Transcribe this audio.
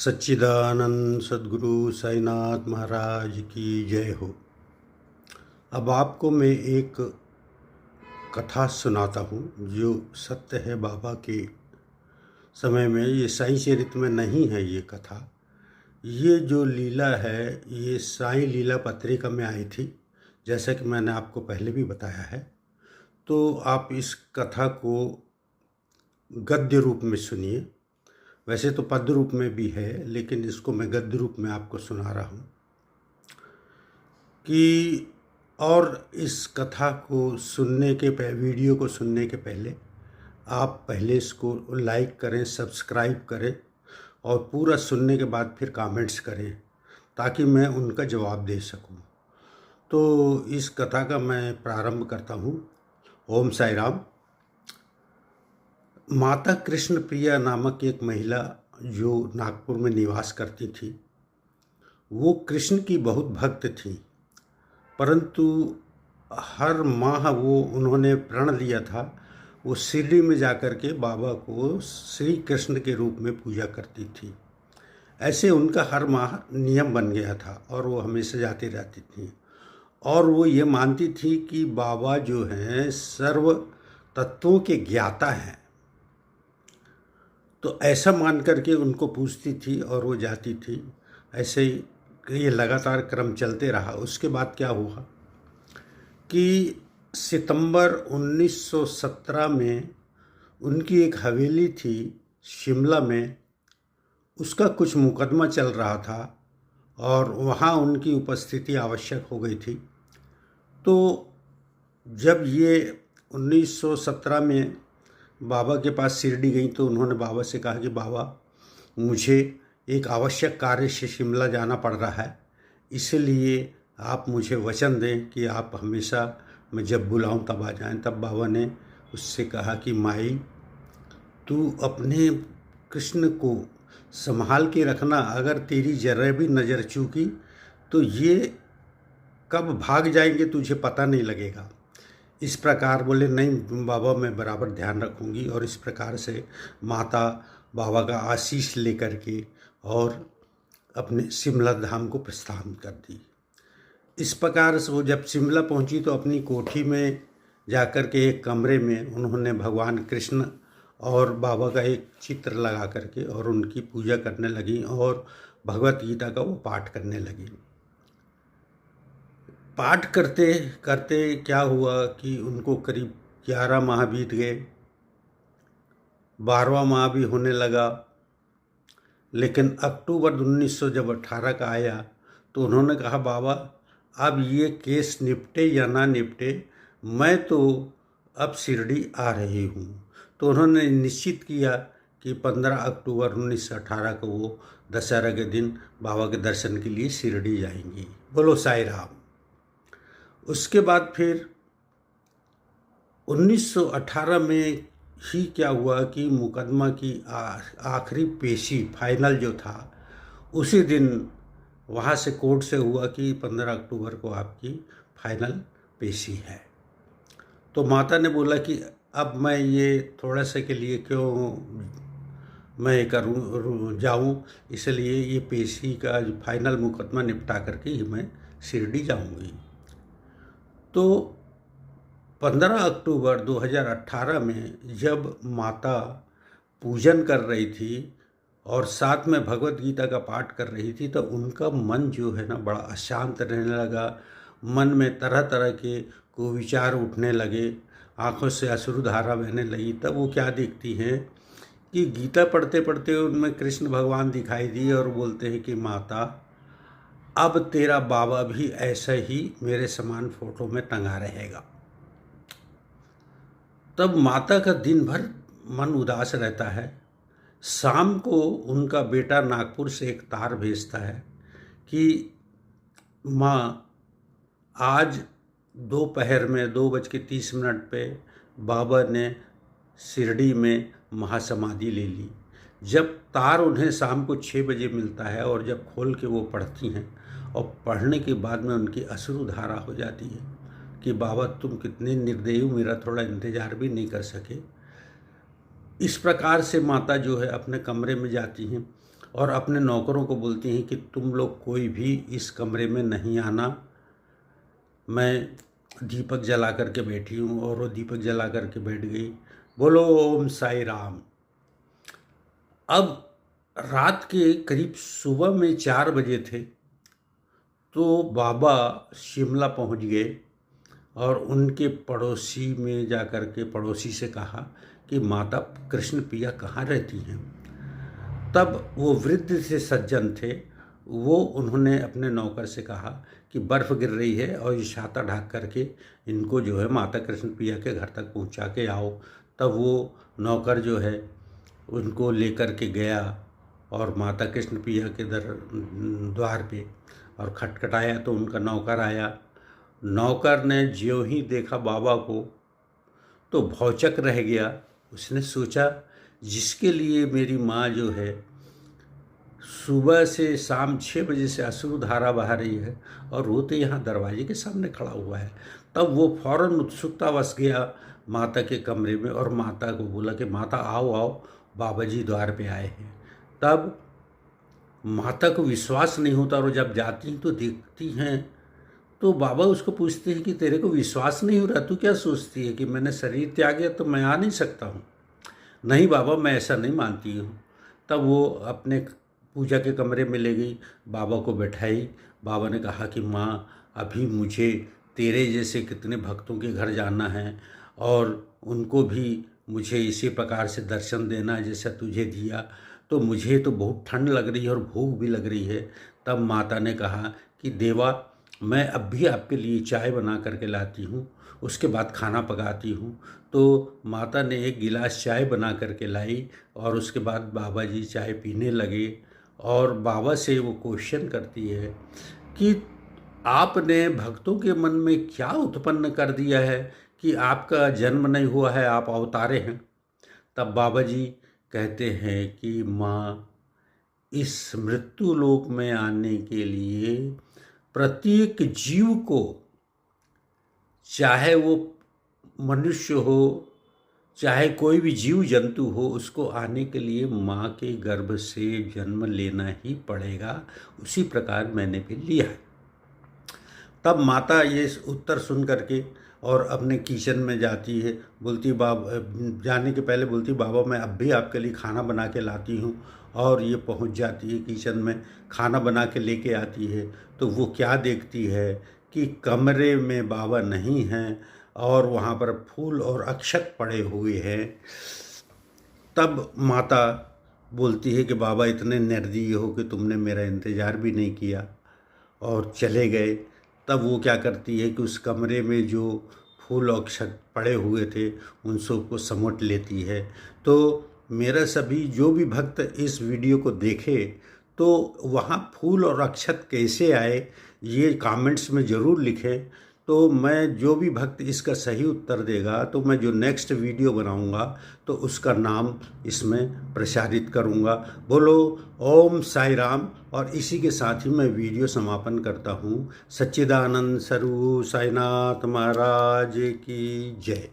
सच्चिदानंद सद्गुरु साईनाथ महाराज की जय हो। अब आपको मैं एक कथा सुनाता हूँ जो सत्य है। बाबा के समय में ये साईं चरित्र में नहीं है ये कथा। ये जो लीला है ये साईं लीला पत्रिका में आई थी, जैसा कि मैंने आपको पहले भी बताया है। तो आप इस कथा को गद्य रूप में सुनिए। वैसे तो पद्य रूप में भी है, लेकिन इसको मैं गद्य रूप में आपको सुना रहा हूँ कि और इस कथा को सुनने के वीडियो को सुनने के पहले आप पहले इसको लाइक करें, सब्सक्राइब करें और पूरा सुनने के बाद फिर कमेंट्स करें ताकि मैं उनका जवाब दे सकूं। तो इस कथा का मैं प्रारंभ करता हूं। ओम साई राम। माता कृष्ण प्रिया नामक एक महिला जो नागपुर में निवास करती थी, वो कृष्ण की बहुत भक्त थी, परंतु हर माह उन्होंने प्रण लिया था वो शिरडी में जाकर के बाबा को श्री कृष्ण के रूप में पूजा करती थी। ऐसे उनका हर माह नियम बन गया था और वो हमेशा जाती रहती थी। और वो ये मानती थी कि बाबा जो हैं सर्व तत्वों के ज्ञाता हैं। तो ऐसा मान करके उनको पूछती थी और वो जाती थी। ऐसे ही ये लगातार क्रम चलते रहा। उसके बाद क्या हुआ कि सितंबर 1917 में उनकी एक हवेली थी शिमला में, उसका कुछ मुकदमा चल रहा था और वहाँ उनकी उपस्थिति आवश्यक हो गई थी। तो जब ये 1917 में बाबा के पास शिरडी गई तो उन्होंने बाबा से कहा कि बाबा, मुझे एक आवश्यक कार्य से शिमला जाना पड़ रहा है, इसलिए आप मुझे वचन दें कि आप हमेशा मैं जब बुलाऊं तब आ जाएं। तब बाबा ने उससे कहा कि माई, तू अपने कृष्ण को संभाल के रखना, अगर तेरी जरा भी नज़र चूकी तो ये कब भाग जाएंगे तुझे पता नहीं लगेगा। इस प्रकार बोले, नहीं बाबा मैं बराबर ध्यान रखूंगी। और इस प्रकार से माता बाबा का आशीष लेकर के और अपने शिमला धाम को प्रस्थान कर दी। इस प्रकार से वो जब शिमला पहुंची तो अपनी कोठी में जाकर के एक कमरे में उन्होंने भगवान कृष्ण और बाबा का एक चित्र लगा करके और उनकी पूजा करने लगी और भगवत गीता का वो पाठ करने लगी। पाठ करते करते क्या हुआ कि उनको करीब 11 माह बीत गए, 12वां माह भी होने लगा। लेकिन अक्टूबर 1918 का आया तो उन्होंने कहा, बाबा अब ये केस निपटे या ना निपटे, मैं तो अब शिरडी आ रही हूँ। तो उन्होंने निश्चित किया कि 15 अक्टूबर 1918 को वो दशहरा के दिन बाबा के दर्शन के लिए शिरडी जाएंगी। बोलो साई राम। उसके बाद फिर 1918 में ही क्या हुआ कि मुकदमा की आखिरी पेशी फाइनल जो था उसी दिन वहाँ से कोर्ट से हुआ कि 15 अक्टूबर को आपकी फाइनल पेशी है। तो माता ने बोला कि अब मैं ये थोड़ा सा के लिए क्यों मैं करूँ जाऊँ, इसलिए ये पेशी का जो फाइनल मुकदमा निपटा करके ही मैं शिरडी जाऊँगी। तो 15 अक्टूबर 2018 में जब माता पूजन कर रही थी और साथ में भगवत गीता का पाठ कर रही थी तो उनका मन जो है ना बड़ा अशांत रहने लगा। मन में तरह तरह के कुविचार उठने लगे, आंखों से अश्रुधारा बहने लगी। तब वो क्या दिखती हैं कि गीता पढ़ते पढ़ते उनमें कृष्ण भगवान दिखाई दिए और बोलते हैं कि माता, अब तेरा बाबा भी ऐसा ही मेरे समान फोटो में टंगा रहेगा। तब माता का दिन भर मन उदास रहता है। शाम को उनका बेटा नागपुर से एक तार भेजता है कि माँ, आज दोपहर में 2:30 पे बाबा ने शिरडी में महासमाधि ले ली। जब तार उन्हें शाम को 6 बजे मिलता है और जब खोल के वो पढ़ती हैं और पढ़ने के बाद में उनकी अश्रुधारा हो जाती है कि बाबा तुम कितने निर्दयी हो, मेरा थोड़ा इंतज़ार भी नहीं कर सके। इस प्रकार से माता जो है अपने कमरे में जाती हैं और अपने नौकरों को बोलती हैं कि तुम लोग कोई भी इस कमरे में नहीं आना, मैं दीपक जला करके बैठी हूँ। और वो दीपक जला करके बैठ गई। बोलो ओम साई राम। अब रात के करीब सुबह में 4 बजे थे, तो बाबा शिमला पहुँच गए और उनके पड़ोसी में जा कर के पड़ोसी से कहा कि माता कृष्ण प्रिया कहाँ रहती हैं। तब वो वृद्ध से सज्जन थे, वो उन्होंने अपने नौकर से कहा कि बर्फ़ गिर रही है और ये छाता ढक करके इनको जो है माता कृष्ण प्रिया के घर तक पहुंचा के आओ। तब वो नौकर जो है उनको लेकर के गया और माता कृष्ण प्रिया के द्वार पे और खटखटाया तो उनका नौकर आया। नौकर ने ज्यों ही देखा बाबा को तो भौचक रह गया। उसने सोचा जिसके लिए मेरी माँ जो है सुबह से शाम 6 बजे से अश्रुधारा बहा रही है और वो तो यहाँ दरवाजे के सामने खड़ा हुआ है। तब वो फौरन उत्सुकतावश गया माता के कमरे में और माता को बोला कि माता आओ आओ, बाबा जी द्वार पे आए हैं। तब माता को विश्वास नहीं होता और जब जाती हैं तो देखती हैं तो बाबा उसको पूछते हैं कि तेरे को विश्वास नहीं हो रहा, तू क्या सोचती है कि मैंने शरीर त्याग तो मैं आ नहीं सकता हूँ। नहीं बाबा, मैं ऐसा नहीं मानती हूँ। तब वो अपने पूजा के कमरे में ले गई, बाबा को बैठाई। बाबा ने कहा कि माँ, अभी मुझे तेरे जैसे कितने भक्तों के घर जाना है और उनको भी मुझे इसी प्रकार से दर्शन देना है जैसा तुझे दिया। तो मुझे तो बहुत ठंड लग रही है और भूख भी लग रही है। तब माता ने कहा कि देवा, मैं अब भी आपके लिए चाय बना करके लाती हूँ, उसके बाद खाना पकाती हूँ। तो माता ने एक गिलास चाय बना करके लाई और उसके बाद बाबा जी चाय पीने लगे। और बाबा से वो क्वेश्चन करती है कि आपने भक्तों के मन में क्या उत्पन्न कर दिया है कि आपका जन्म नहीं हुआ है, आप अवतारे हैं। तब बाबा जी कहते हैं कि माँ, इस मृत्यु लोक में आने के लिए प्रत्येक जीव को, चाहे वो मनुष्य हो चाहे कोई भी जीव जंतु हो, उसको आने के लिए माँ के गर्भ से जन्म लेना ही पड़ेगा। उसी प्रकार मैंने भी लिया है। तब माता ये उत्तर सुन करके और अपने किचन में जाती है, बोलती जाने के पहले बोलती बाबा मैं अब भी आपके लिए खाना बना के लाती हूँ। और ये पहुँच जाती है किचन में, खाना बना के लेके आती है। तो वो क्या देखती है कि कमरे में बाबा नहीं हैं और वहाँ पर फूल और अक्षत पड़े हुए हैं। तब माता बोलती है कि बाबा, इतने निर्दयी हो कि तुमने मेरा इंतज़ार भी नहीं किया और चले गए। तब वो क्या करती है कि उस कमरे में जो फूल और अक्षत पड़े हुए थे उन सबको समेट लेती है। तो मेरा सभी जो भी भक्त इस वीडियो को देखे तो वहाँ फूल और अक्षत कैसे आए ये कमेंट्स में ज़रूर लिखें। तो मैं जो भी भक्त इसका सही उत्तर देगा तो मैं जो नेक्स्ट वीडियो बनाऊंगा तो उसका नाम इसमें प्रसारित करूंगा। बोलो ओम साई राम। और इसी के साथ ही मैं वीडियो समापन करता हूं। सच्चिदानंद स्वरूप साईनाथ महाराज की जय।